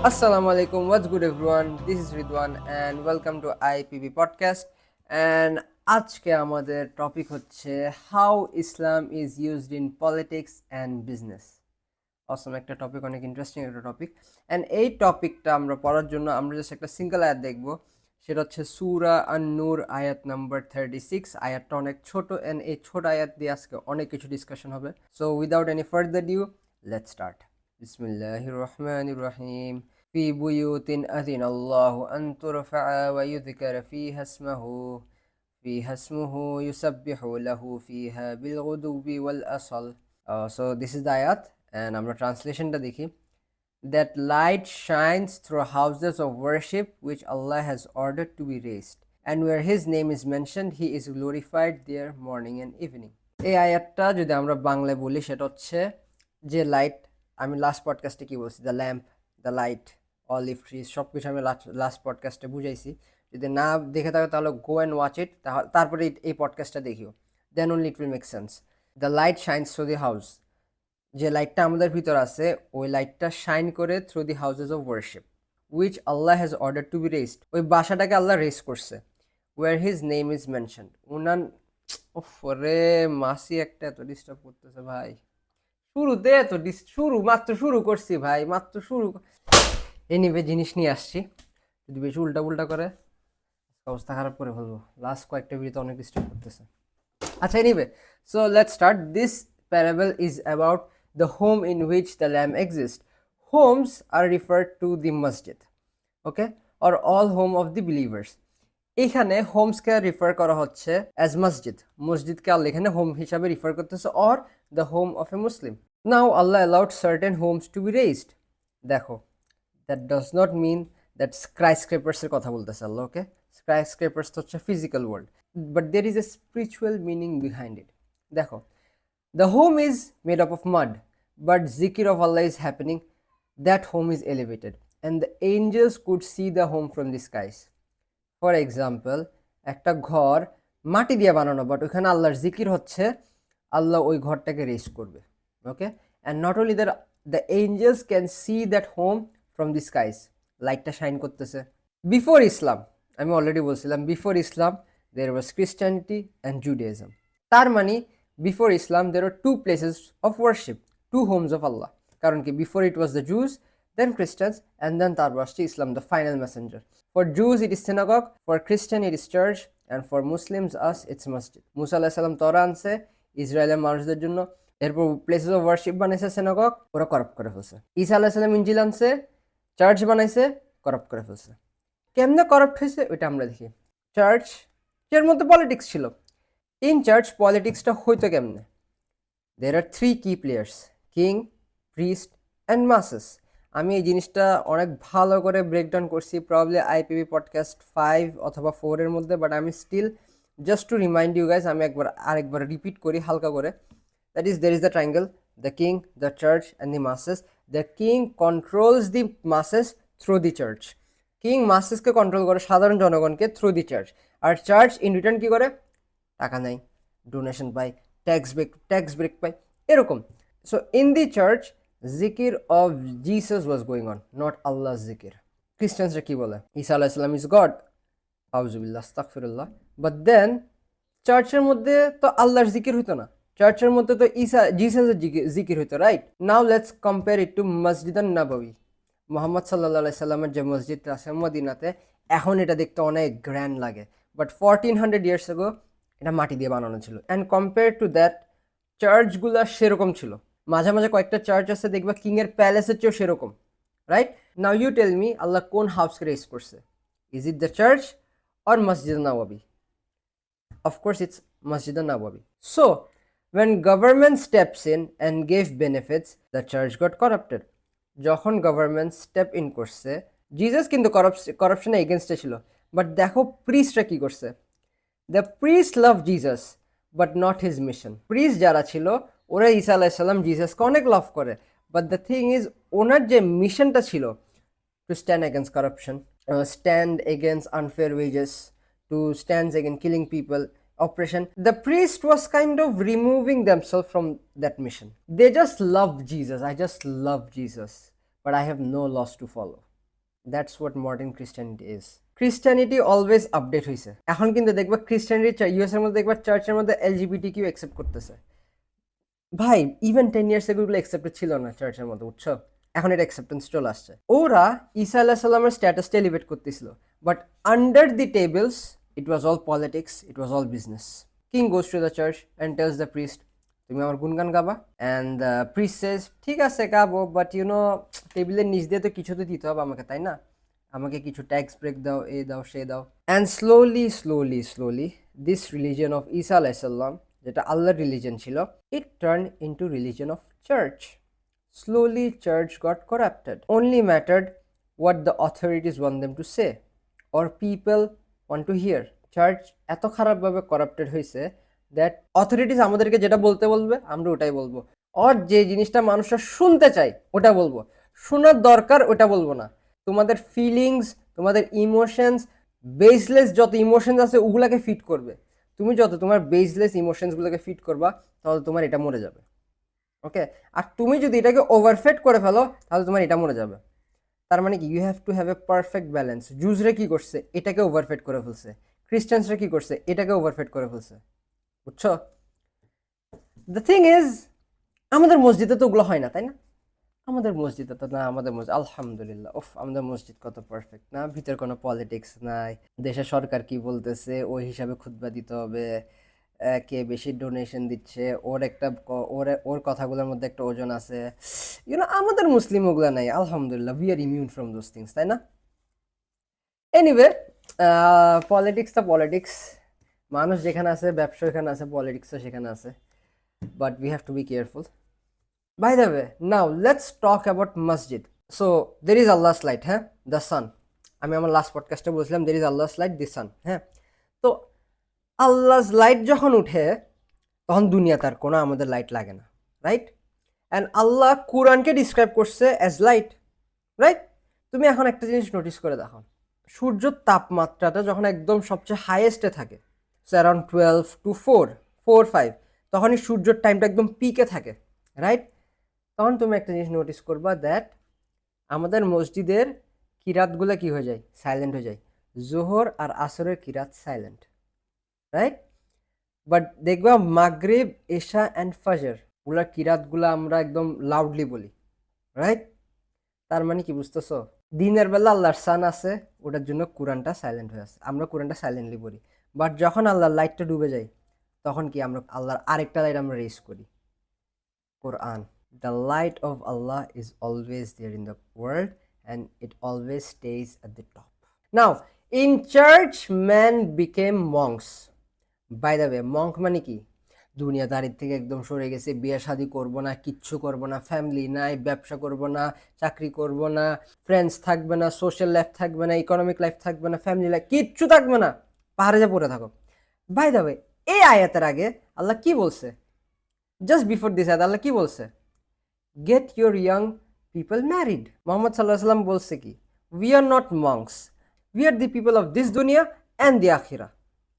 Assalamu alaikum, what's good everyone? This is Ridwan and welcome to IPB podcast. And আজকে আমাদের topic হচ্ছে how Islam is used in politics and business. অসম একটা topic, অনেক interesting একটা topic. And এই টপিকটা আমরা পড়ার জন্য আমরা জাস্ট একটা সিঙ্গেল আয়াত দেখবো, সেটা হচ্ছে সূরা আন-নূর আয়াত নাম্বার 36। আয়াতটা অনেক ছোট অ্যান্ড এই ছোট আয়াত দিয়ে আজকে অনেক কিছু ডিসকাশন হবে। So without any further due, let's start. বিসমিল্লাহির রহমানির রহিম। في بيوت أذن الله أن ترفع ويذكر فيها اسمه يسبح له فيها بالغدو والأصل. So this is the ayat and আমরা ট্রান্সলেশনটা দেখি। That light shines through houses of worship which Allah has ordered to be raised, and where His name is mentioned, He is glorified there morning and evening. এই আয়াতটা যদি আমরা বাংলায় বলি সেটা হচ্ছে যে লাইট, আমি লাস্ট পডকাস্টে কি বলছি, the lamp, the light, olive trees, সব কিছু আমি লাস্ট পডকাস্টে বুঝাইছি। যদি না দেখে থাকো তাহলে গো অ্যান্ড ওয়াচ ইট, তারপরে এই পডকাস্টটা দেখিও, then only it will make sense. The light shines through the house, যে লাইটটা আমাদের ভিতর আছে ওই লাইটটা শাইন করে through the houses of worship which Allah has order to be raised, ওই বাসাটাকে আল্লাহ রেজ করছে। Where his name is mentioned, উনার ওরে মাসি একটা এত ডিস্টার্ব করতেছে ভাই, শুরুতে এত মাত্র শুরু করছি ভাই, মাত্র শুরু। এনিওয়ে জিনিস নিয়ে আসছি, যদি বেশি উল্টা করে অবস্থা খারাপ করে ফেলবো। লাস্ট কয়েকটা ভিডিওতে অনেক ডিস্টার্ব করতেছে। আচ্ছা, anyway, so let's start. This parable is about the home in which the lamb exists. Homes are referred to the masjid, okay, or all home of the believers. এখানে হোমসকে রিফার করা হচ্ছে অ্যাজ মসজিদ, মসজিদকে আল্লাহ এখানে হোম হিসাবে রিফার করতেছে, or the home of a Muslim. Now Allah allowed certain homes to be raised. দেখো, that does not mean that স্কাইস্ক্রেপার্সের কথা বলতেছে আল্লাহ, ওকে? স্কাইস্ক্রেপার্স তো হচ্ছে physical world, but there is a spiritual meaning behind it. দেখো, the home is made up of mud, but zikr of Allah is happening. That home is elevated, and the angels could see the home from the skies. For example, একটা ঘর মাটি দিয়ে বানানো, but ওখানে আল্লাহর জিকির হচ্ছে, আল্লাহ ওই ঘরটাকে রেজ করবে, okay? And not only that, the angels can see that home from the skies, লাইটটা শাইন করতেছে। বিফোর ইসলাম, আমি অলরেডি বলছিলাম, before Islam there was Christianity and Judaism. তার মানে before Islam there were two places of worship, two homes of Allah. কারণ কি, before it was the Jews, then Christians, and then তারপর আসছে Islam, the final messenger. For Jews it is synagogue, for Christian it is church, and for Muslims us it's masjid. মুসা আলাইহিস সালাম তওরা আনছে ইসরায়েলের মানুষদের জন্য, এরপর প্লেসেস অফ ওয়ারশিপ বানাইছে সিনাগগ, ওরা করাপ্ট করে ফেলছে। ঈসা আলাইহিস সালাম ইনজিল আনছে, চার্চ বানাইছে, করাপ্ট করে ফেলছে। কেমনে করাপ্ট হয়েছে ওইটা আমরা দেখি। চার্চ এর মধ্যে পলিটিক্স ছিল। ইন চার্চ পলিটিক্সটা হইতো কেমনে? দের আর থ্রি কি প্লেয়ার্স, কিং, প্রিস্ট অ্যান্ড মাসেস। আমি এই জিনিসটা অনেক ভালো করে ব্রেকডাউন করছি, প্রবলি আইপিবি পডকাস্ট 5 অথবা 4 এর মধ্যে, বাট আমি still just to remind you guys, আমি আরেকবার রিপিট করি হালকা করে। That is, there is the triangle, the king, the church and the masses. The king controls the masses through the church. King মাসেসকে কন্ট্রোল করে, সাধারণ জনগণকে, থ্রু দি চার্চ। আর চার্চ ইন রিটার্ন কী করে? টাকা নাই, ডোনেশন পাই, ট্যাক্স ব্রেক পাই, এরকম। সো ইন দি চার্চ জিকির of Jesus was going on, not আল্লাহ জিকির। খ্রিস্টানসরা কি বলে? ঈসা আলাইহিস সালাম ইজ গড, আউযুবিল্লাহ, আস্তাগফিরুল্লাহ। বাট দেন চার্চের মধ্যে তো আল্লাহর জিকির হইতো না, চার্চের মধ্যে তো জিসাসের জিকির হইতো, right? Now let's compare it to Masjid Nabawi. Muhammad সাল্লাল্লাহু আলাইহি সাল্লামের যে মসজিদটা আছে মদিনাতে, এখন এটা দেখতে অনেক গ্র্যান্ড লাগে, বাট 1400 ইয়ার্স আগো এটা মাটি দিয়ে বানানো ছিল। অ্যান্ড কম্পেয়ার টু দ্যাট চার্চগুলো সেরকম ছিল। মাঝে মাঝে কয়েকটা চার্চ আছে দেখবা কিংয়ের প্যালেসের চেয়েও সেরকম, right? Now you tell me, Allah কোন হাউসকে রেজ করছে? Is it the church or Masjid Nabawi? Of course it's Masjid Nabawi. So when government steps in and gave benefits, the church got corrupted. যখন government step in করছে, Jesus কিন্তু করাপশনে এগেনস্টে ছিল, but দেখো প্রিস্টরা কি করছে। The priest love Jesus but not his mission. Priest যারা ছিল ওরা ঈসা আলাইহিস সালাম জিসাসকে অনেক লাভ করে, বাট দ্য থিং ইজ ওনার যে মিশনটা ছিল to stand against corruption, stand against unfair wages, to stand against killing people, oppression. The priest was kind of removing themselves from that mission. They just love Jesus. I just love Jesus, but I have no laws to follow. That's what modern Christianity is. Christianity always update হয়েছে। এখন কিন্তু দেখবা Christianity US এর মধ্যে দেখবা চার্চের মধ্যে LGBT Q accept করতেছে। ভাই ইভেন 10 ইয়ার্স এগুলো অ্যাকসেপ্টেড ছিল না চার্চের মধ্যে, বুঝছো? এখন এটা অ্যাকসেপ্টেন্স চলে আসছে। ওরা ঈসা আলাইহিস সালামের স্ট্যাটাসটা এলিভেট করতেছিল, but under the tables it was all politics, it was all business. King goes to the church and tells the priest, তুমি আমার গুনগান গাবা, অ্যান্ড দ্য প্রিস্ট সেজ ঠিক আছে গাবো, বাট টেবিলের নিচ দিয়ে তো কিছু তো দিতে হবে আমাকে, তাই না? আমাকে কিছু ট্যাক্স ব্রেক দাও, এ দাও সে দাও। And slowly slowly slowly this religion of Isa আলাইহিস সালাম, যেটা আল্লাহর রিলিজন ছিল, it turned into religion of church. Slowly church got corrupted. Only mattered what the authorities want them to say or people want to hear. Church এত খারাপভাবে corrupted হয়েছে that authorities আমাদেরকে যেটা বলতে বলবে আমরা ওটাই বলবো, আর যে জিনিসটা মানুষরা শুনতে চায় ওটা বলবো, শোনার দরকার ওটা বলবো না। তোমাদের ফিলিংস, তোমাদের ইমোশনস, বেসলেস যত ইমোশনস আছে ওগুলাকে ফিট করবে। তুমি যত তোমার বেসলেস ইমোশনসগুলোকে ফিট করবা তাহলে তোমার এটা মরে যাবে, ওকে? আর তুমি যদি এটাকে ওভারফেট করে ফেলো তাহলে তোমার এটা মরে যাবে। তার মানে কি, you have to have a perfect balance. জুজরা কি করছে, এটাকে ওভারফেট করে ফেলছে। খ্রিস্টানসরা কি করছে, এটাকে ওভারফেট করে ফেলছে, বুঝছো? দ্য থিং ইজ আমাদের মসজিদে তো ওগুলো হয় না, তাই না? আমাদের মসজিদে তো না, আমাদের মসজিদ আলহামদুলিল্লাহ, আমাদের মসজিদ কত পারফেক্ট না, ভিতরে কোনো পলিটিক্স নাই, দেশের সরকার কি বলতেছে ওই হিসাবে খুতবা দিতে হবে, কে বেশি ডোনেশন দিচ্ছে ওর একটা ওর কথাগুলোর মধ্যে একটা ওজন আছে। আমাদের মুসলিম ওগুলো নাই আলহামদুলিল্লাহ, we are immune from those things, তাই না? এনিওয়ে, পলিটিক্স তো পলিটিক্স, মানুষ যেখানে আছে ব্যবসা এখানে আছে, পলিটিক্সও সেখানে আছে, but we have two be careful. By the way, now let's talk about masjid. So there is Allah's light, হ্যাঁ, the sun. আমি আমার লাস্ট পডকাস্টে বলছিলাম there is Allah's light, the sun, হ্যাঁ। তো আল্লাহ's লাইট যখন উঠে তখন দুনিয়া তার কোনো আমাদের লাইট লাগে না, রাইট? অ্যান্ড আল্লাহ কোরআনকে ডিসক্রাইব করছে অ্যাজ লাইট, রাইট? তুমি এখন একটা জিনিস নোটিস করে দেখো, সূর্যর তাপমাত্রাটা যখন একদম সবচেয়ে হাইয়েস্টে থাকে, অ্যারাউন্ড 12 to 4, 5, তখনই সূর্যের টাইমটা একদম পিকে থাকে, রাইট? তখন তুমি একটা জিনিস নোটিস করবা দ্যাট আমাদের মসজিদের কিরাতগুলো কি হয়ে যায়, সাইলেন্ট হয়ে যায়। জোহর আর আসরের কিরাত সাইলেন্ট, রাইট? বাট দেখবা মাগরিব, এশা অ্যান্ড ফজর ওগুলার কিরাতগুলো আমরা একদম লাউডলি বলি, রাইট? তার মানে কি বুঝতেছো, দিনের বেলা আল্লাহর সান আছে ওটার জন্য কোরআনটা সাইলেন্ট হয়ে আছে, আমরা কোরআনটা সাইলেন্টলি পড়ি। বাট যখন আল্লাহর লাইটটা ডুবে যায় তখন কি আমরা আল্লাহর আরেকটা লাইট আমরা রেজ করি, কোরআন। The light of Allah is always there in the world and it always stays at the top. Now, in church, men became monks. By the way, monk মানে কি? দুনিয়াদারির থেকে একদম সরে গেছে, বিয়ে শাদী করবো না, কিচ্ছু করবো না, ফ্যামিলি নাই, ব্যবসা করবো না, চাকরি করবো না, ফ্রেন্ডস থাকবে না, সোশ্যাল লাইফ থাকবে না, ইকোনমিক লাইফ থাকবে না, ফ্যামিলি লাইফ কিচ্ছু থাকবে না, পাহাড়ে যা পড়ে থাকো। বাই দ্য ওয়ে, এই আয়াতের আগে আল্লাহ কি বলছে? জাস্ট বিফোর দিস আয়াত আল্লাহ কি বলছে? Get your young people married. Mohammad সাল্লাহ সাল্লাম বলছে কি, we are not monks, we are the people of this দুনিয়া অ্যান্ড দি আখিরা,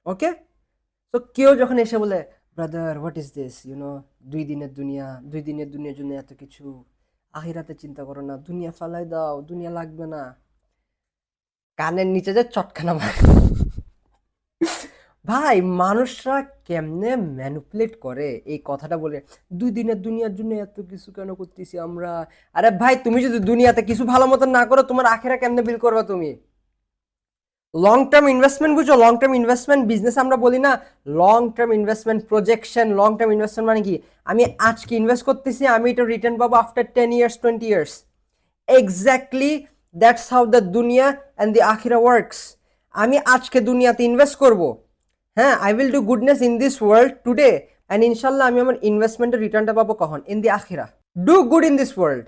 ওকে? তো কেউ যখন এসে বলে ব্রাদার হোয়াট ইজ দিস, 2 দিনের দুনিয়ার জন্য এত কিছু, আখিরাতে চিন্তা করো না, দুনিয়া ফালাই দাও, দুনিয়া লাগবে না, কানের নিচে যে চটকানা মারে। ভাই মানুষরা কেমনে ম্যানিপুলেট করে এই কথাটা বলে, 2 দিনের দুনিয়ার জন্য এত কিছু কেন করতেছি আমরা? আরে ভাই তুমি যদি দুনিয়াতে কিছু ভালো মতন না করো তোমার আখেরা কেমনে বিল করবা তুমি? লং টার্ম ইনভেস্টমেন্ট বুঝো, লং টার্ম ইনভেস্টমেন্ট বিজনেস আমরা বলি না, long term investment projection. Long term investment মানে কি, আমি আজকে ইনভেস্ট করতেছি, আমি এটা রিটার্ন পাবো after 10 years 20 years। Exactly that's how the দুনিয়া অ্যান্ড দি আখিরা ওয়ার্কস। আমি আজকে দুনিয়াতে ইনভেস্ট করব, হ্যাঁ, I will do goodness in this world today and ইনশাল্লাহ আমি আমার ইনভেস্টমেন্টের রিটার্নটা পাবো কখন? ইন দি আখিরা। Do good in this world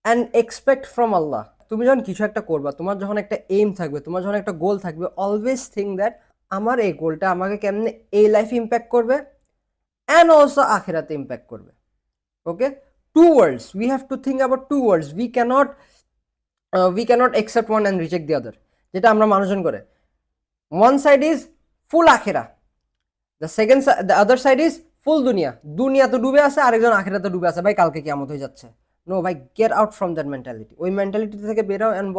and expect from Allah. তুমি যখন কিছু একটা করবা, তোমার যখন একটা এইম থাকবে, তোমার যখন একটা গোল থাকবে, অলওয়েজ থিঙ্ক দ্যাট আমার এই গোলটা আমাকে কেমনে এই লাইফে ইম্প্যাক্ট করবে অ্যান্ড অলসো আখিরাতে ইম্প্যাক্ট করবে, ওকে? 2 worlds, we have to think about 2 worlds, we cannot accept one and reject the other, যেটা আমরা মানুষজন করে। one side is full আখিরা, the other side is ফুল দুনিয়া। দুনিয়া তো ডুবে আছে, আরেকজন আখিরাতে ডুবে আছে, ভাই কালকে কিয়ামত হয়ে যাচ্ছে, নো ভাই, get out from that mentality. ওই মেন্টালিটি থেকে বেরো অ্যান্ড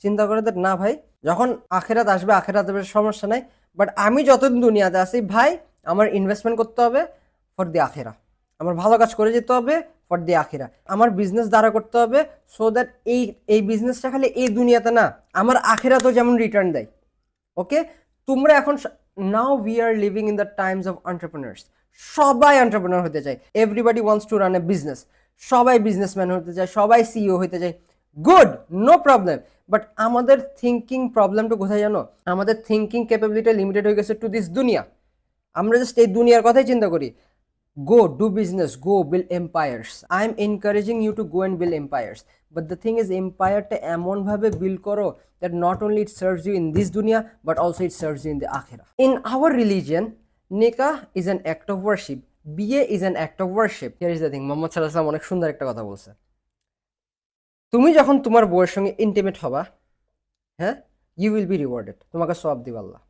চিন্তা করে দ্যাট না ভাই, যখন আখেরাত আসবে আখেরাত আসবে, সমস্যা নাই, বাট আমি যতদিন দুনিয়াতে আছি ভাই আমার ইনভেস্টমেন্ট করতে হবে ফর দি আখেরা, আমার ভালো কাজ করে যেতে হবে ফর দি আখেরা, আমার বিজনেস দ্বারা করতে হবে সো দ্যাট এই বিজনেসটা খালি এই দুনিয়াতে না, আমার আখেরাতেও যেমন রিটার্ন দেয়। ওকে, তোমরা এখন now we are living in the Times of entrepreneurs. সবাই এন্টারপ্রেনার হতে চায়, everybody wants to run A business, সবাই বিজনেসম্যান হতে চায়, সবাই সিইও হতে চায়, গুড, নো প্রবলেম। বাট আমাদের থিঙ্কিং প্রবলেমটা কোথায় জানো? আমাদের থিঙ্কিং ক্যাপাবিলিটি লিমিটেড হয়ে গেছে টু দিস দুনিয়া। আমরা জাস্ট এই দুনিয়ার কথাই চিন্তা করি। Go do business, go build empires. I'm encouraging you to go and build empires. But the thing is, empire টা এমন ভাবে build করো that not only it serves you in this dunya but also it serves you in the akhirah. In our religion, nikah is an act of worship. বিয়ে is an act of worship. Here is the thing. Mohammad সাল্লাল্লাহু আলাইহি ওয়াসাল্লাম অনেক সুন্দর একটা কথা বলছে। তুমি যখন তোমার বউয়ের সঙ্গে ইন্টিমেট হবা, হ্যাঁ, you will be rewarded. তোমাকে সওয়াব দিবে আল্লাহ।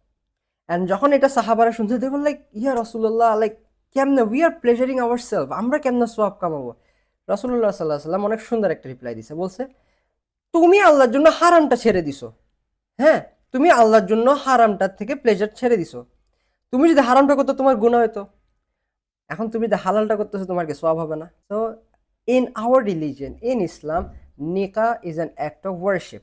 And যখন এটা সাহাবারা শুনছে, they were like, yeah Rasulullah, like কেমনে উই আর প্লেজারিং আওয়ার সেলফ, আমরা কেমনে সোয়াব কামাবো? রাসূলুল্লাহ সাল্লাল্লাহু আলাইহি ওয়াসাল্লাম অনেক সুন্দর একটা রিপ্লাই দিছে, বলছে তুমি আল্লাহর জন্য হারামটা ছেড়ে দিছো। হ্যাঁ, তুমি আল্লাহর জন্য হারামটার থেকে প্লেজার ছেড়ে দিছো। তুমি যদি হারামটা করতো তোমার গুনাহ হতো, এখন তুমি যদি হালালটা করতেছো তোমার কি সোয়াব হবে না? So in our religion, in Islam, নিকাহ is an act of worship,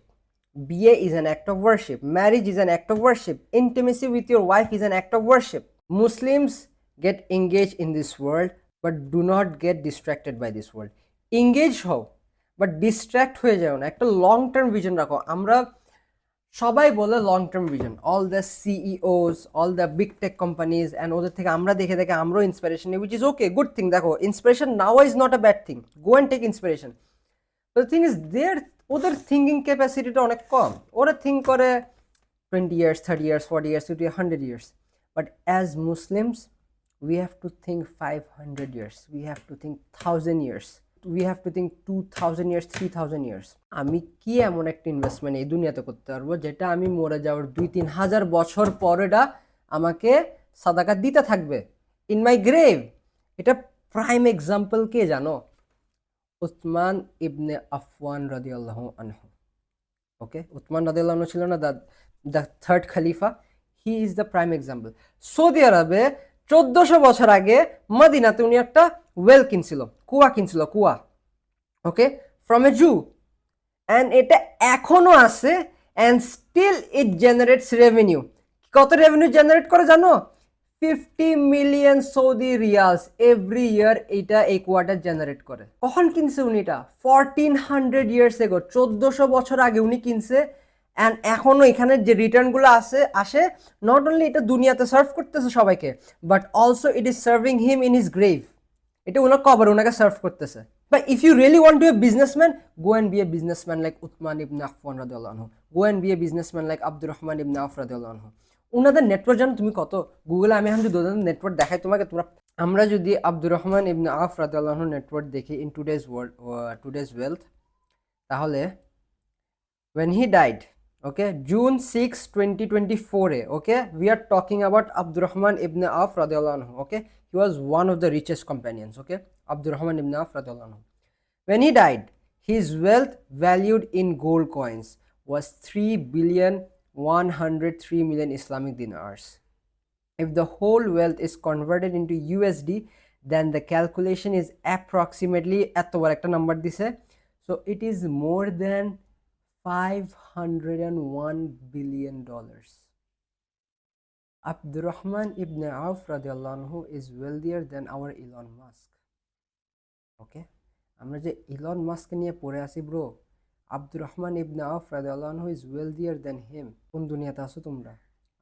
বিয়ে is an act of worship, marriage is an act of worship, intimacy with your wife is an act of worship. Muslims get engaged in this world but do not get distracted by this world. engage হও but distract হয়ে যাও না, একটা long term vision রাখো। আমরা সবাই বলে long term vision, all the CEOs, all the big tech companies, and ওদের থেকে আমরা দেখে দেখে আমরাও ইন্সপিরেশন নিই, which is okay, good thing. দেখো, inspiration now is not a bad thing, go and take inspiration. The thing is ওদের thinking ক্যাপাসিটিটা অনেক কম। ওরা থিঙ্ক করে 20 years, 30 years, 40 years, 50, 100 years. But as Muslims, we have to think 500 years, we have to think 1000 years, we have to think 2000 years, 3000 years. আমি কি এমন একটা ইনভেস্টমেন্ট এই দুনিয়াতে করতে পারবো যেটা আমি মরে যাওয়ার 2-3 হাজার বছর পর এটা আমাকে সাদাকা দিতে থাকবে ইন মাই গ্রেভ। এটা প্রাইম এক্সাম্পল কে জানো? উসমান ইবনে আফওয়ান রাদিয়াল্লাহু আনহু। ওকে, উসমান রাদিয়াল্লাহু আনহু ছিল না the third Khalifa? He is the prime example. Saudi আরবে 1400 বছর আগে মদিনাতে উনি একটা ওয়েল কিনছিল, কুয়া কিনছিল, কুয়া, ওকে, ফ্রম এ জু, অ্যান্ড এটা এখনো আছে, and still it generates revenue. কত রেভিনিউ জেনারেট করে জানো? 50 million Saudi riyals every year এটা এই কুয়াটা জেনারেট করে। কখন কিনছে উনি এটা? 1400 ইয়ার্স এগো, 1400 বছর আগে উনি কিনছে। অ্যান্ড এখনও এখানে যে রিটার্নগুলো আসে, নট অনলি এটা দুনিয়াতে সার্ভ করতেছে সবাইকে, but also it is serving him in his grave. এটা ওনার কবর ওনাকে সার্ভ করতেছে। But if you really want to be a businessman, go and be a businessman like Usman ibn Affan রাদিয়াল্লাহু আনহু, go and be a businessman like Abdur Rahman ibn Auf রাদিয়াল্লাহু আনহু। ওনাদের নেটওয়ার্ক জানো তুমি কত? গুগলে আমি এখন যদি ওদের নেটওয়ার্ক দেখাই তোমাকে, আমরা যদি আব্দুর রহমান ইবনে আউফ রাদিয়াল্লাহু আনহু নেটওয়ার্ক দেখি ইন টুডেজ ওয়েলথ, তাহলে when he died, okay, June 6, 2024, okay, we are talking about Abdurrahman ibn Auf radiyallahu anhu, okay, he was one of the richest companions, okay, Abdurrahman ibn Auf radiyallahu anhu. When he died, his wealth valued in gold coins was 3,103,000,000 Islamic dinars. If the whole wealth is converted into USD, then the calculation is approximately at the number this, so it is more than $501 billion. Abdurrahman ibn Auf radiyallahu anhu is wealthier than our Elon Musk. Okay, আমরা যে Elon Musk নিয়ে পড়ে আছি bro, Abdulrahman ইবনে Auf রাদিয়াল্লাহু আনহু is ওয়েলদিয়ার দেন হিম। কোন দুনিয়াতে আছো তোমরা?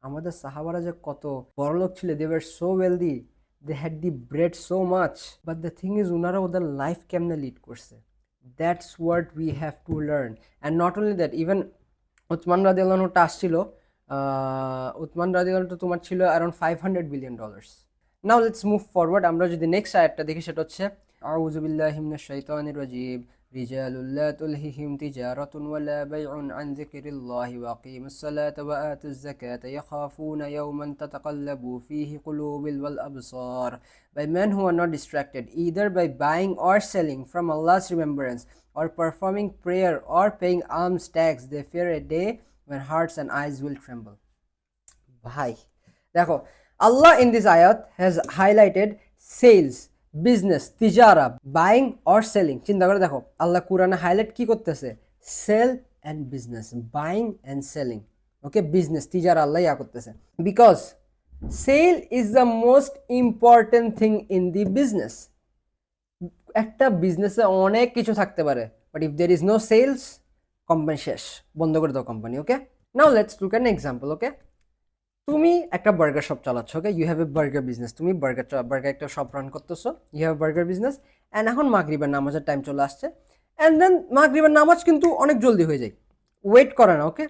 আমাদের সাহাবারা যে কত বড়লোক ছিল, they were so wealthy, they had the bread so much, but the thing is ওনারা ওদের লাইফ কেমনে লিড করছে, that's what we have to learn. And not only that, even Usman রাদিয়াল্লাহু আনহুটা আসছিল, উসমান রাদিয়াল্লাহু আনহু তোমার ছিল around $500 billion। Now let's move forward. আমরা যদি নেক্সট আয়াতটা দেখি, সেটা হচ্ছে আউযু বিল্লাহি মিনাশ শাইতানির রাজিম, رجال لا تلههم تجارة ولا بيع عن ذكر الله وأقيموا الصلاة وآتوا الزكاة يخافون يوما تتقلب فيه قلوب والأبصار. By men who are not distracted either by buying or selling from Allah's remembrance or performing prayer or paying alms tax, they fear a day when hearts and eyes will tremble. Bhai, দেখো Allah in this ayat has highlighted sales, business, tijara, buying or selling. চিন্তা করে দেখো আল্লাহ কোরআনে highlight কি করতেছে? Sale and business, buying and selling. Okay, business তিজারা আল্লাহ ইয়া করতেছে, because sale is the most important thing in the business. একটা বিজনেসে অনেক কিছু থাকতে পারে, but if there is no sales, company শেষ, বন্ধ করে দাও company. Okay, now let's look an example. Okay, তুমি একটা বার্গার শপ চালাচ্ছ। Okay, you have a burger business, তুমি বার্গার একটা শপ রান করতেছো, you have burger business, and এখন মাগরিবের নামাজের টাইম চলে আসছে, অ্যান্ড দেন মাগরিবের নামাজ কিন্তু অনেক জলদি হয়ে যায়, ওয়েট করে না। ওকে,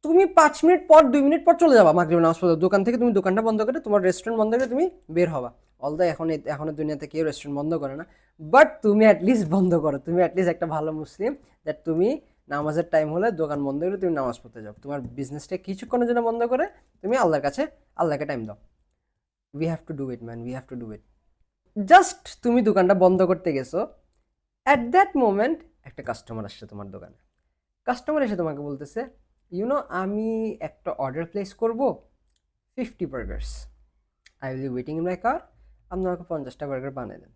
তুমি 5 মিনিট পর 2 মিনিট পর চলে যাবা মাগরিবের নামাজ পড়তে দোকান থেকে, তুমি দোকানটা বন্ধ করে তোমার রেস্টুরেন্ট বন্ধ করে তুমি বের হবা। অলদা এখনের দুনিয়াতে কেউ রেস্টুরেন্ট বন্ধ করে না, বাট তুমি অ্যাটলিস্ট বন্ধ করো, তুমি অ্যাটলিস্ট একটা ভালো মুসলিম, দ্যাট তুমি নামাজের টাইম হলে দোকান বন্ধ করে তুমি নামাজ পড়তে যাও, তোমার বিজনেসটা কিছুক্ষণের জন্য বন্ধ করে তুমি আল্লাহকে টাইম দাও। We have to do it man, we have to do it. Just তুমি দোকানটা বন্ধ করতে গেছো, অ্যাট দ্যাট মোমেন্ট একটা কাস্টমার আসছে তোমার দোকানে। কাস্টমার এসে তোমাকে বলতেছে, আমি একটা অর্ডার প্লেস করবো 50 burgers, I will be waiting in my car, আপনি আমাকে 50টা বার্গার বানিয়ে দেন।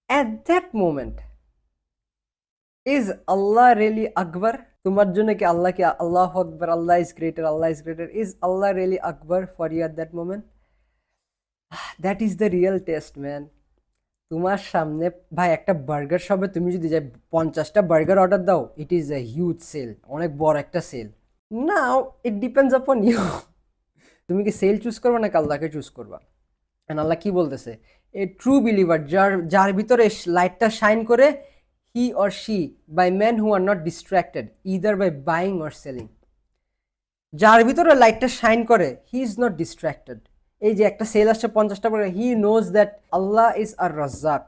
At that moment is Allah really আকবর? তোমার জন্য কি আল্লাহ আকবর, Allah is greater, Allah is greater, is Allah really আকবর for you at that moment? That is the real test man. তোমার সামনে ভাই একটা বার্গার শপে তুমি যদি যাই 50টা বার্গার অর্ডার দাও, it is a huge sale, অনেক বড় একটা সেল। Now it depends upon you, তুমি কি সেল চুজ করবা নাকি আল্লাহকে চুজ করবা? এন্ড আল্লাহ কি বলতেছে? এ ট্রু বিলিভার, যার ভিতরে লাইটটা শাইন করে, he or she by men who are not distracted either by buying or selling. যার ভিতরে লাইটটা শাইন করে, হি ইজ নট ডিস্ট্র্যাক্টেড। এই যে একটা সেল আসছে 50টা burger, he knows that Allah is আর রাজ্জাক,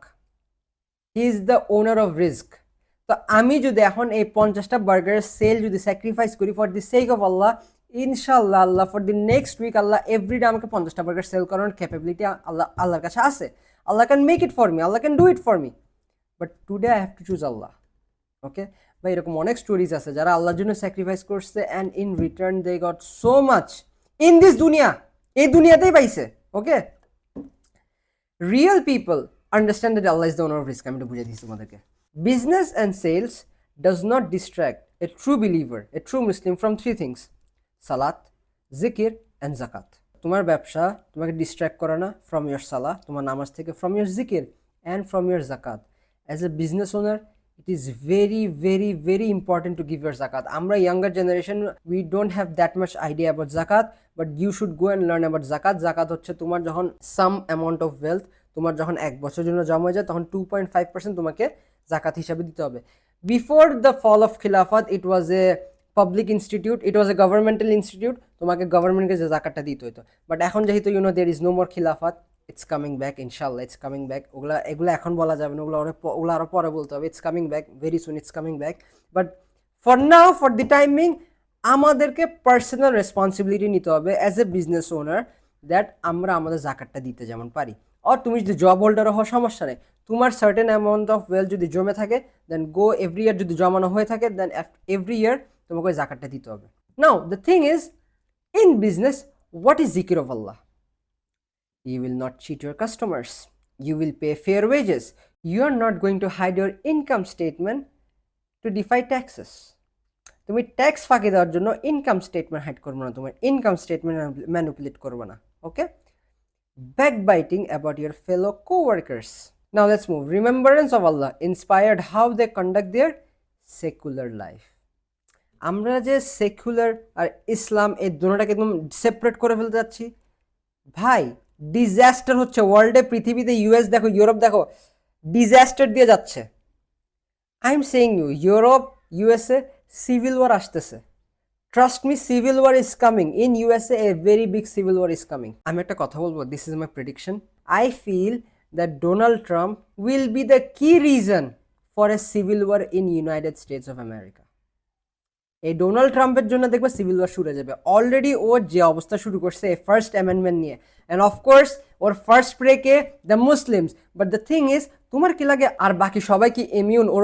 he is the owner of risk. তো আমি যদি এখন এই 50টা বার্গারের সেল যদি স্যাক্রিফাইস করি for the sec of Allah, ইনশাল্লাহ Allah for the next week Allah everyday আমাকে 50টা বার্গার সেল করার ক্যাপাবিলিটি আল্লাহর কাছে আছে। Allah can make it for me, Allah can do it for me, but today I have to choose Allah. Okay, বা এরকম অনেক স্টোরিজ আছে যারা আল্লাহর জন্য স্যাক্রিফাইস করছে, and in return they got so much in this দুনিয়া, এই দুনিয়াতেই পাইছে। Okay, real people understand that Allah is the owner of risk. আমি একটু বুঝিয়ে দিচ্ছি তোমাদেরকে। Business and sales does not distract a true believer, a true Muslim from 3 things: salat, zikir and zakat. তোমার ব্যবসা তোমাকে ডিস্ট্র্যাক্ট করে না ফ্রম ইয়োর সালাহ, তোমার নামাজ থেকে, ফ্রম ইয়োর জিকির অ্যান্ড ফ্রম ইয়োর জাকাত। As a business owner it is very very very important to give your জাকাত। আমরা younger generation, we don't have that much idea about জাকাত, but you should go and learn about জাকাত। জাকাত হচ্ছে তোমার যখন some amount of wealth তোমার যখন 1 বছরের জন্য জমা হয়ে যায়, তখন 2.5% তোমাকে জাকাত হিসাবে দিতে হবে। Before the fall of Khilafat, it was a public institute, it was a governmental institute, তোমাকে গভর্নমেন্টকে যে জাকাতটা দিতে হতো। বাট এখন যেহেতু there is no more Khilafat, it's coming back, inshallah it's coming back. এগুলা এখন বলা যাবে না, ওগুলা আরো পরে বলতে হবে। It's coming back very soon, it's coming back. But for now, for the timing, আমাদেরকে পার্সোনাল রেসপন্সিবিলিটি নিতে হবে as a business owner, that আমরা আমাদের জাকাতটা দিতে যেমন পারি। আর তুমি যদি জব হোল্ডার হও, সমস্যা নেই, তোমার সার্টেন অ্যামাউন্ট অফ ওয়েলথ যদি জমে থাকে, দেন গো এভরি ইয়ার, যদি জমানো হয়ে থাকে, দেন এভরি ইয়ার তোমাকে ওই জাকাতটা দিতে হবে। Now the thing is, in business what is জিকির of Allah? You will not cheat your customers, you will pay fair wages, you are not going to hide your income statement to defy taxes. তুমি tax ফাঁকি দেওয়ার জন্য income statement hide করবো না, তোমার income statement manipulate করবো না। ওকে, backbiting about your fellow co-workers. Now let's move. Remembrance of Allah inspired how they conduct their secular life. আমরা যে সেকুলার আর ইসলাম এই দুটোটাকে একদম সেপারেট করে ফেলতে যাচ্ছি ভাই। ডিজাস্টার হচ্ছে ওয়ার্ল্ডে, পৃথিবীতে, ইউএস দেখো, ইউরোপ দেখো, ডিজাস্টার দিয়ে যাচ্ছে। I am saying you, Europe, USA civil war আসতেছে। Trust me, civil war is coming. In USA, a very big civil war is coming. আমি একটা কথা বলবো, this is my prediction. I feel that Donald Trump will be the key reason for a civil war in United States of America. এই Donald ট্রাম্পের জন্য দেখবে civil war শুরু হয়ে যাবে। অলরেডি ও যে অবস্থা শুরু করছে ফার্স্ট অ্যামেন্ডমেন্ট নিয়ে, অ্যান্ড অফকোর্স ওর ফার্স্ট ব্রেকে the Muslims. But the thing is, তোমার কি লাগে আর বাকি সবাই কি ইমিউন ওর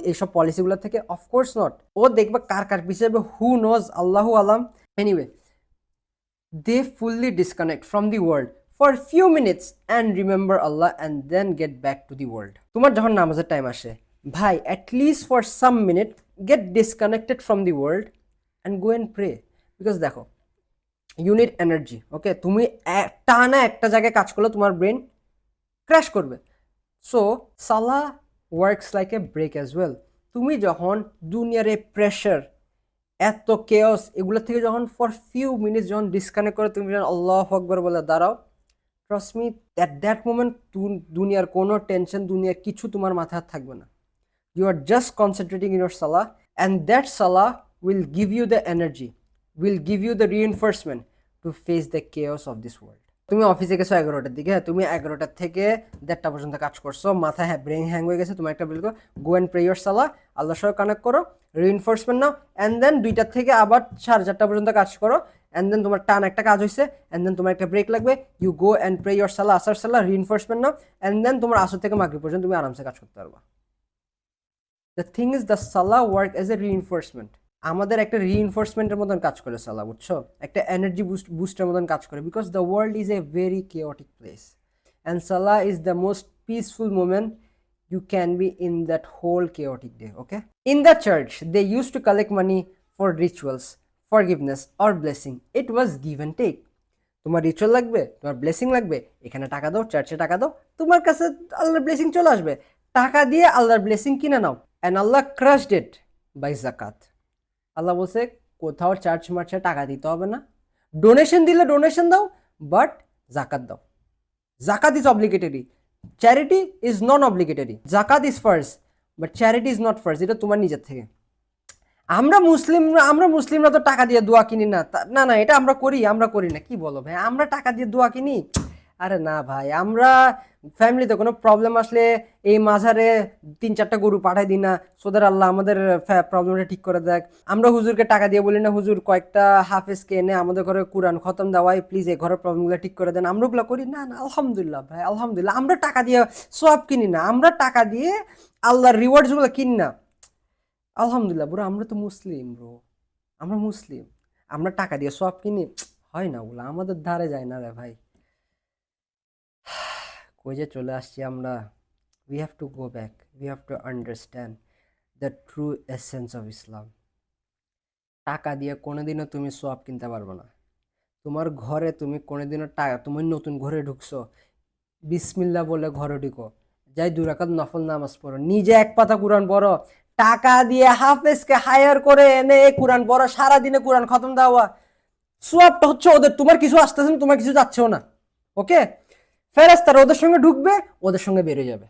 এইসব পলিসিগুলো থেকে? Of course not. ও দেখবে কার কার পিছিয়ে, হু নোজ, আল্লাহু আলাম। Anyway, they fully disconnect from the world for a few minutes and remember Allah and then get back to the world. তোমার যখন নামাজের টাইম আসে, ভাই at least for some minute get disconnected from the world and go and pray, because দেখো you need energy. ওকে, তুমি টানা একটা জায়গায় কাজ করলে তোমার ব্রেন ক্র্যাশ করবে। সো সালাহ works like a break as well. তুমি যখন দুনিয়ার এই প্রেশার, এত কেওস, এগুলো থেকে যখন ফর ফিউ মিনিটস যখন ডিসকানেক্ট করে তুমি যখন আল্লাহু আকবার বলে দাঁড়াও, trust me, at that moment দুনিয়ার কোনো টেনশন, দুনিয়ার কিছু তোমার মাথায় থাকবে না। You are just concentrating in your salah, and that salah will give you the energy, will give you the reinforcement to face the chaos of this world. তুমি অফিসে গেছো 11টার দিকে, তুমি 11টা থেকে 1:30 পর্যন্ত কাজ করছো, মাথায় ব্রেন হ্যাং হয়ে গেছে, তুমি একটা বলবো গো অ্যান্ড প্রে ইয়োর সালাহ, আল্লাহর সঙ্গে কানেক্ট করো, রিইনফোর্সমেন্ট নাও, অ্যান্ড দেন 2টা থেকে আবার 4:30 পর্যন্ত কাজ করো, অ্যান্ড দেন তোমার টান একটা কাজ হয়েছে, অ্যান্ড দেন তোমার একটা ব্রেক লাগবে, you go and pray your সালাহ, আসর সালাহ, রিইনফোর্সমেন্ট নাও, অ্যান্ড দেন তোমার আসর থেকে মাগরিব পর্যন্ত তুমি আরামসে কাজ করতে পারবা। The thing is the Salah work as a reinforcement. আমাদের একটা রিইনফোর্সমেন্টের মতন কাজ করে সালাহ, বুঝছো? একটা এনার্জি বুস্টের মতন কাজ করে, because the world is a very chaotic place and Salah is the most peaceful moment you can be in that whole chaotic day. Okay, in the church they used to collect money for rituals, forgiveness or blessing. It was give and take. তোমার ritual লাগবে, তোমার blessing লাগবে, এখানে টাকা দাও, চার্চে টাকা দাও, তোমার কাছে আল্লাহর ব্লেসিং চলে আসবে। টাকা দিয়ে আল্লাহর ব্লেসিং কিনে নাও। and Allah crushed it by zakat. আল্লাহ বলছে কোথাও চার্চ মার্চে টাকা দিতে হবে না, ডোনেশন দিলে ডোনেশন দাও, বাট জাকাত দাও। জাকাত is obligatory, charity is non obligatory. জাকাত is first, but charity is not first. এটা তোমার নিজের থেকে। আমরা মুসলিমরা তো টাকা দিয়ে দোয়া কিনি না, না এটা আমরা করি না। কি বলো ভাই, আমরা টাকা দিয়ে দোয়া কিনি? আরে না ভাই, আমরা ফ্যামিলিতে কোনো প্রবলেম আসলে এই মাঝারে 3-4টা গরু পাঠাই দিই না, সোদার আল্লাহ আমাদের প্রবলেমটা ঠিক করে দেখ। আমরা হুজুরকে টাকা দিয়ে বলি না, হুজুর কয়েকটা হাফেজকে এনে আমাদের ঘরে কুরআন খতম দেওয়াই, প্লিজ এই ঘরের প্রবলেমগুলো ঠিক করে দেন। আমরা ওগুলো করি না? আলহামদুলিল্লাহ ভাই, আলহামদুলিল্লাহ। আমরা টাকা দিয়ে সব কিনি না, আমরা টাকা দিয়ে আল্লাহর রিওয়ার্ডসগুলো কিনি না। আলহামদুলিল্লাহ ব্রো, আমরা তো মুসলিম ব্রো, আমরা মুসলিম, আমরা টাকা দিয়ে সব কিনি? হয় না ওগুলো, আমাদের ধারে যায় না রে ভাই। কই যে চলে আসছি আমরা। we have to go back, we have to understand the true essence of Islam. টাকা দিয়ে কোনোদিনও তুমি সওয়াব কিনতে পারবে না। তোমার ঘরে তুমি কোনোদিনও টাকা, তুমি নতুন ঘরে ঢুকছো, বিসমিল্লাহ বলে ঘরে ঢুকো, যাই 2 রাকাত নফল নামাজ পড়ো, নিজে 1 পাতা কোরআন পড়ো, টাকা দিয়ে হাফেজকে হায়ার করে এনে কোরআন পড়ো, সারাদিনে কোরআন খতম দেওয়া, সওয়াবটা হচ্ছে ওদের, তোমার কিছু আসতেছে না, তোমার কিছু যাচ্ছেও না। ওকে, ফেরেশতারা ওদের সঙ্গে ঢুকবে, ওদের সঙ্গে বেরিয়ে যাবে।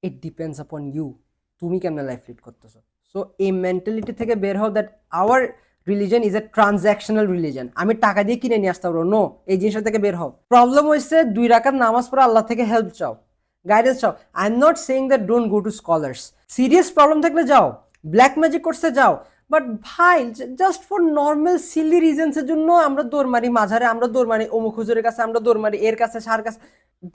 ইট ডিপেন্ডস আপন ইউ, তুমি কেমন লাইফ লিড করতেছো। সো এই মেন্টালিটি থেকে বের হও that our religion is a transactional religion. আমি টাকা দিয়ে কিনে নিয়ে আসতে পারবো, নো, এই জিনিসটা থেকে বের হও। প্রবলেম হচ্ছে 2 রাকাত নামাজ পড়ে আল্লাহ থেকে হেল্প চাও, গাইডেন্স চাও। I am not saying that don't go to scholars. Serious problem থাকলে যাও, ব্ল্যাক ম্যাজিক করতে যাও, বাট ভাই জাস্ট ফর নর্মাল সিলি রিজনসের জন্য আমরা দৌড় মারি মাঝারে, আমরা দৌড় মারি অমুক হুজুরের কাছে, আমরা দৌড় মারি এর কাছে, সার কাছে।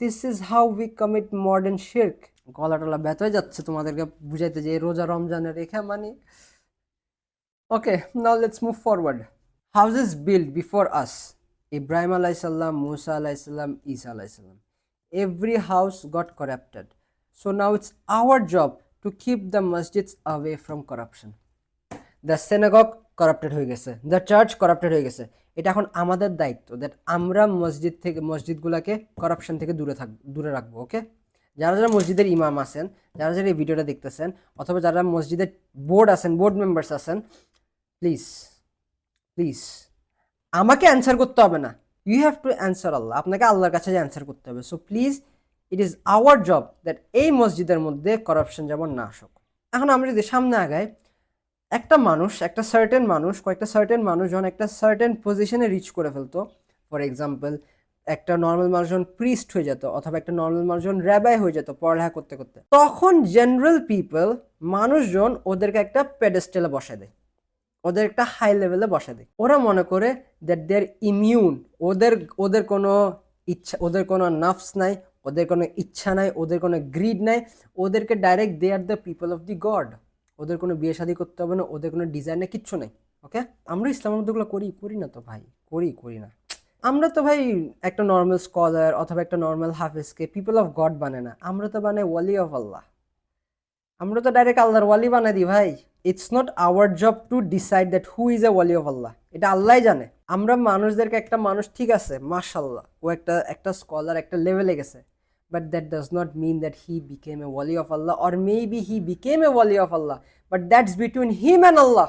This is how we commit modern শিরক। গলা টলা ব্যথা হয়ে যাচ্ছে তোমাদেরকে বুঝাইতে যে রোজা রমজানের রেখা মানে। Okay, now let's move forward. Houses build before us, Ibrahim আলাইহিস সালাম, মুসা আলাইহিস সালাম, ঈসা আলাইহিস সালাম, every house got corrupted. So now it's our job to keep the masjids away from corruption. The synagogue corrupted হয়ে গেছে, the church corrupted হয়ে গেছে। এটা এখন আমাদের দায়িত্ব দ্যাট আমরা মসজিদগুলোকে করাপশন থেকে দূরে রাখবো। ওকে, যারা মসজিদের ইমাম আছেন, যারা এই ভিডিওটা দেখতেছেন, অথবা যারা মসজিদের বোর্ড মেম্বার্স আছেন, প্লিজ আমাকে অ্যান্সার করতে হবে না, ইউ হ্যাভ টু অ্যান্সার আল্লাহ। আপনাকে আল্লাহর কাছে অ্যান্সার করতে হবে। So please, it is our job that এই মসজিদের মধ্যে করাপশন যেমন না আসুক। এখন আমরা যদি সামনে আগাই, কয়েকটা সার্টেন মানুষ যখন একটা সার্টেন পজিশনে রিচ করে ফেলতো, ফর এক্সাম্পল একটা নর্মাল মানুষজন প্রিস্ট হয়ে যেত অথবা একটা নর্মাল মানুষজন র্যাবাই হয়ে যেত পড়ালেখা করতে করতে, তখন জেনারেল পিপল মানুষজন ওদেরকে একটা পেডেস্টেলে বসায় দেয়, ওদের একটা হাই লেভেলে বসায় দেয়। ওরা মনে করে দ্যাট দে আর ইমিউন, ওদের ওদের কোনো ইচ্ছা, ওদের কোনো নাফস নাই, ওদের কোনো ইচ্ছা নাই, ওদের কোনো গ্রিড নাই, ওদেরকে direct they are the people of the God, ওদের কোনো বিয়ে শাদী করতে হবে না, ওদের কোনো ডিজাইন নেই, কিচ্ছু নেই। ওকে, আমরা ইসলামের মধ্যে ওগুলো করি না তো ভাই, করি না। আমরা তো ভাই একটা নর্মাল স্কলার অথবা একটা নর্মাল হাফেজকে পিপল অফ গড বানায় না, আমরা তো বানাই ওয়ালি অফ আল্লাহ, আমরা তো ডাইরেক্ট আল্লাহর ওয়ালি বানাই দিই ভাই। It's not our job to decide that who is a ওয়ালি অফ আল্লাহ, এটা আল্লাহই জানে। আমরা মানুষদেরকে একটা মানুষ ঠিক আছে মাশাআল্লাহ ও একটা স্কলার একটা লেভেলে গেছে, but that does not mean that he became a ওয়ালি of Allah, or maybe he became a ওয়ালি of Allah, but that's between him and Allah.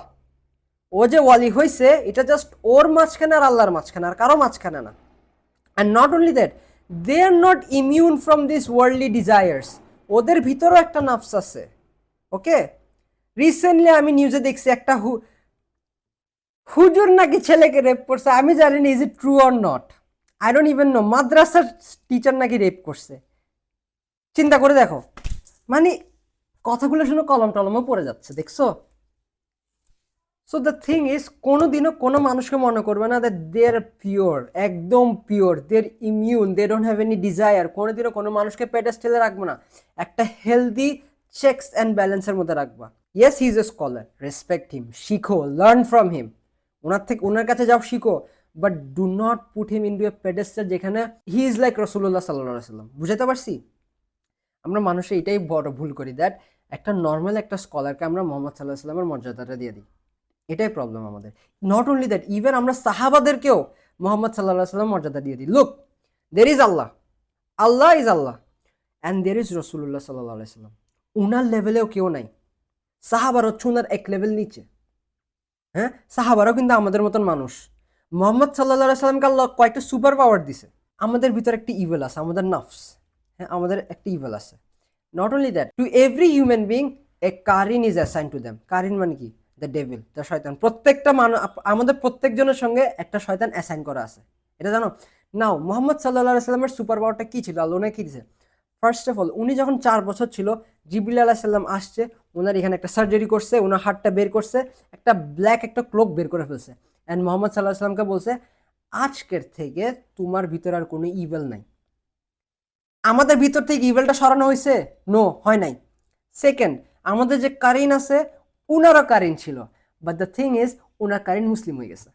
ও যে ওয়ালি হয়েছে এটা জাস্ট ওর মাঝখানে আর আল্লাহর মাঝখানে, আর কারো মাঝখানে না। And not only that, they are not immune from this worldly desires, ওদের ভিতরেও একটা নাফস আছে। ওকে, রিসেন্টলি আমি নিউজে দেখছি একটা হুজুর নাকি ছেলেকে রেপ করছে, আমি জানি না is it true or not, I don't even know, মাদ্রাসার টিচার নাকি রেপ করছে। চিন্তা করে দেখো, মানে কথাগুলো শুনে কলম টলমও পড়ে যাচ্ছে, দেখছো? সো দ্য থিং ইজ, কোনোদিনও কোনো মানুষকে মনে করবে না দ্যাট দে আর পিওর, একদম pure, they are immune, they don't have any desire. কোনোদিনও কোনো মানুষকে পেডেস্টেলে রাখবো না, একটা হেলদি চেকস অ্যান্ড ব্যালেন্সের মধ্যে রাখবা। Yes, he is a scholar, respect him, শিখো, লার্ন ফ্রম হিম, ওনার কাছে যাও শিখো, but do not put him into a pedestal যেখানে হি ইজ লাইক রসুল্লাহ সাল্লাল্লাহু সাল্লাম। বুঝাতে পারছি? আমরা মানুষে এটাই বড় ভুল করি, দ্যাট একটা নর্মাল একটা স্কলারকে আমরা মোহাম্মদ সাল্লাহ সাল্লামের মর্যাদাটা দিয়ে দিই, এটাই প্রবলেম আমাদের। নট অনলি দ্যাট, ইভেন আমরা সাহাবাদেরকেও মোহাম্মদ সাল্লাহ সাল্লাম মর্যাদা দিয়ে দিই। Look, there is Allah, Allah is Allah, and there is রসুল্লাহ সাল্লাহ সাল্লাম। উনার লেভেলেও কেউ নাই, সাহাবার হচ্ছে উনার এক লেভেল নিচে। হ্যাঁ, সাহাবারও কিন্তু আমাদের মতন মানুষ। মোহাম্মদ সাল্লাহ সাল্লামকে আল্লাহ কয়েকটা সুপার পাওয়ার দিছে। আমাদের ভিতরে একটা ইভেল আছে, আমাদের নাফস, হ্যাঁ আমাদের একটা ইভেল আছে। Not only that, to every human being a Karine is assign to them. Karine মানে কি? দ্য ডেভিল, দ্য শয়তান। প্রত্যেকটা মানুষ, আমাদের প্রত্যেকজনের সঙ্গে একটা শয়তান অ্যাসাইন করা আছে, এটা জানো? নাও মোহাম্মদ সাল্লাহ সাল্লামের সুপার পাওয়ারটা কি ছিল? আল্লাহ কি দিছে? ফার্স্ট অফ অল, উনি যখন 4 বছর ছিল, জিবরিল আলাইহিস সালাম আসছে, ওনার এখানে একটা সার্জারি করছে, ওনার হাতটা বের করছে, একটা ব্ল্যাক একটা ক্লোক বের করে ফেলছে, অ্যান্ড মোহাম্মদ সাল্লাহ সাল্লামকে বলছে আজকের থেকে তোমার ভিতরে আর কোনো ইভেল নাই। আমাদের ভিতর থেকে ইভেলটা সরানো হয়েছে? নো, হয় নাই। সেকেন্ড, আমাদের যে কারিন আছে, উনারও কারিন ছিল, বাট দ্য থিং ইজ উনার কারিন মুসলিম হয়ে গেছে।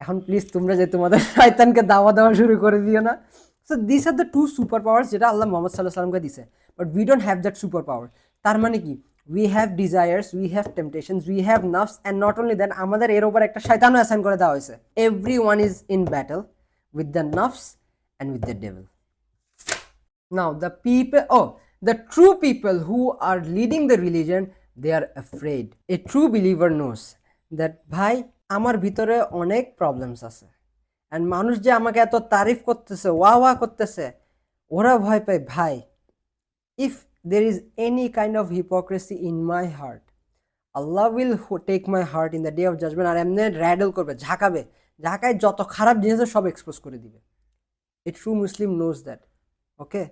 এখন প্লিজ তোমরা যে তোমাদের শয়তানকে দাওয়া দেওয়া শুরু করে দিও না। So this are the two super powers যেটা আল্লাহ মোহাম্মদ সাল্লাহ সাল্লামকে দিছে, but we don't have that super power. তার মানে কি? We have desires, we have temptations, we have নাফস, অ্যান্ড নট অনলি দ্যাট, আমাদের এর উপর একটা শয়তানও অ্যাসাইন করে দেওয়া হয়েছে। Every one is in battle with the নাফস and with the devil. Now, the true people who are leading the religion, they are afraid. A true believer knows that ভাই আমার ভিতরে অনেক প্রবলেমস আছে, অ্যান্ড মানুষ যে আমাকে এত তারিফ করতেছে, ওয়া করতেছে, ওরা ভয় পায় ভাই, if there is any kind of hypocrisy in my heart, Allah will take my heart in the day of judgment, আর এমনি র্যাডেল করবে, ঝাঁকায় যত খারাপ জিনিস সব এক্সপোজ করে দিবে। A true Muslim knows that. Okay,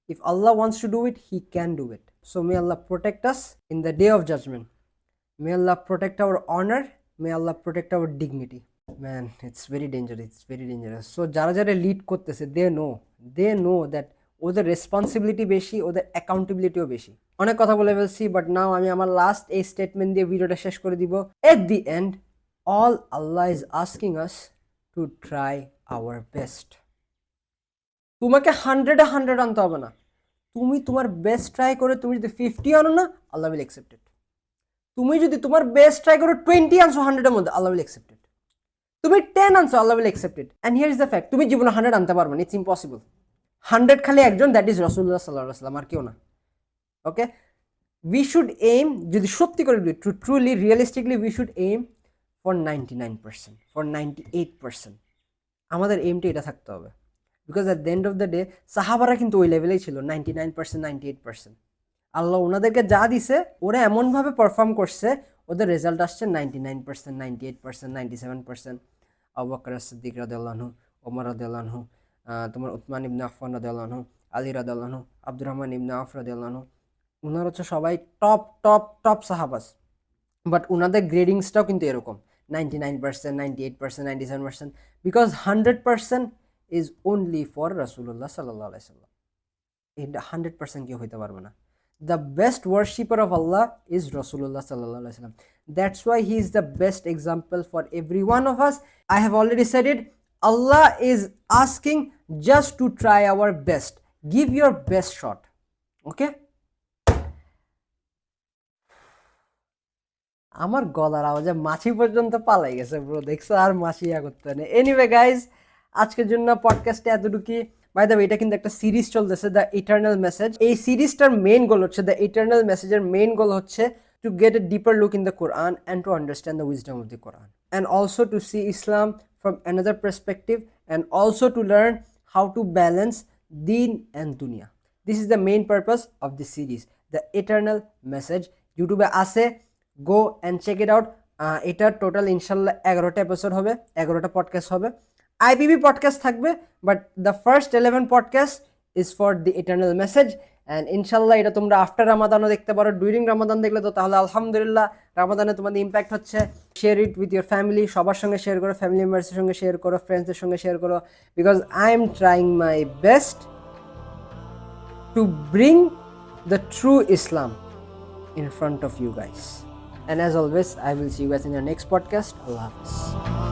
if Allah wants to do it, He can do it. So may Allah protect us in the day of judgment. May Allah protect our honor. May Allah protect our dignity. Man, it's very dangerous. It's very dangerous. So যারা lead করতেছে, they know that ওদের responsibility বেশি, ওদের অ্যাকাউন্টেবিলিটিও বেশি। অনেক কথা বলে ফেলছি, বাট নাও আমি আমার লাস্ট এই স্টেটমেন্ট দিয়ে ভিডিওটা শেষ করে দিব। At the end, all Allah is asking us to try our best. তোমাকে 100 আনতে হবে না, তুমি তোমার বেস্ট ট্রাই করে তুমি যদি 50 আনো না, আল্লাহ উইল অ্যাকসেপ্ট ইট। তুমি যদি তোমার বেস্ট ট্রাই করে 20 আনছো 100-এর মধ্যে, আল্লাহ উইল অ্যাকসেপ্ট ইট। তুমি 10 আনছো, Allah will accept it. And here is the fact, তুমি জীবনে 100 আনতে পারবে না, ইটস ইম্পসিবল। 100 খালি একজন, দ্যাট ইজ রাসূলুল্লাহ সাল্লাল্লাহু আলাইহি ওয়াসাল্লাম, আর কেউ না। ওকে, উই শুড এইম, যদি সত্যি করে truly realistically we should aim for 99%, for 98%। আমাদের এইমটা এটা থাকতে হবে। Because at the end of the day সাহাবারা কিন্তু ওই লেভেলেই ছিল, 99%, 98%। আল্লাহ ওনাদেরকে যা দিছে, ওরা এমনভাবে পারফর্ম করছে, ওদের রেজাল্ট আসছে 99%, 98%, 97%। আবু বকর সিদ্দিক রাদিয়াল্লাহু আনহু, ওমর রাদিয়াল্লাহু আনহু, তোমার উসমান ইবনে আফফান রাদিয়াল্লাহু আনহু, আলী রাদিয়াল্লাহু আনহু, আব্দুর রহমান ইবনে আউফ রাদিয়াল্লাহু আনহু, ওনারা হচ্ছে সবাই টপ টপ টপ সাহাবাস। বাট ওনাদের গ্রেডিংসটাও কিন্তু এরকম 99%, 98%, 97%, বিকজ 100% ইজ অনলি ফর রাসূলুল্লাহ সাল্লাল্লাহু আলাইহি সাল্লাম। এটা 100% কেউ হইতে পারবে না। The best worshipper of Allah is রাসূলুল্লাহ সাল্লাল্লাহু আলাইহি সাল্লাম। That's why he is the best example for every one of us. I have already said it, Allah is asking just to try our best, give your best shot. ওকে, আমার গলার আওয়াজে মাছি পর্যন্ত পালাই গেছে ব্রো, দেখছো? আর মাছি করতে নেই। এনিওয়ে গাইজ, আজকের জন্য পডকাস্টে এতটুকুই। বাই দ্য ওয়ে, এটা কিন্তু একটা সিরিজ চলতেছে, দ্য ইটার্নাল মেসেজ। এই সিরিজটার মেইন গোল হচ্ছে, দ্য ইটার্নাল মেসেজের মেইন গোল হচ্ছে to get a deeper look in the Quran and to understand the wisdom of the Quran, and also to see Islam from another perspective, and also to learn how to balance দিন and দুনিয়া। This is the main purpose of this series, the eternal message. ইউটিউবে আছে, go and check it out. এটার total ইনশাল্লাহ 11টা episode হবে, 11টা podcast হবে। আইপিবি পডকাস্ট থাকবে, but the first 11 podcast is for the eternal message. And ইনশাল্লাহ এটা তোমরা আফটার রামাদানও দেখতে পারো। ডুরিং রামাদান দেখলে তো তাহলে আলহামদুলিল্লাহ, রামাদানে তোমাদের ইম্প্যাক্ট হচ্ছে। Share it with your family, সবার সঙ্গে শেয়ার করো, ফ্যামিলি মেম্বার্সের সঙ্গে শেয়ার করো, ফ্রেন্ডসদের সঙ্গে শেয়ার করো, because I am trying my best to bring the true Islam in front of you guys. And as always, I will see you guys in your next podcast. Allah Hafiz.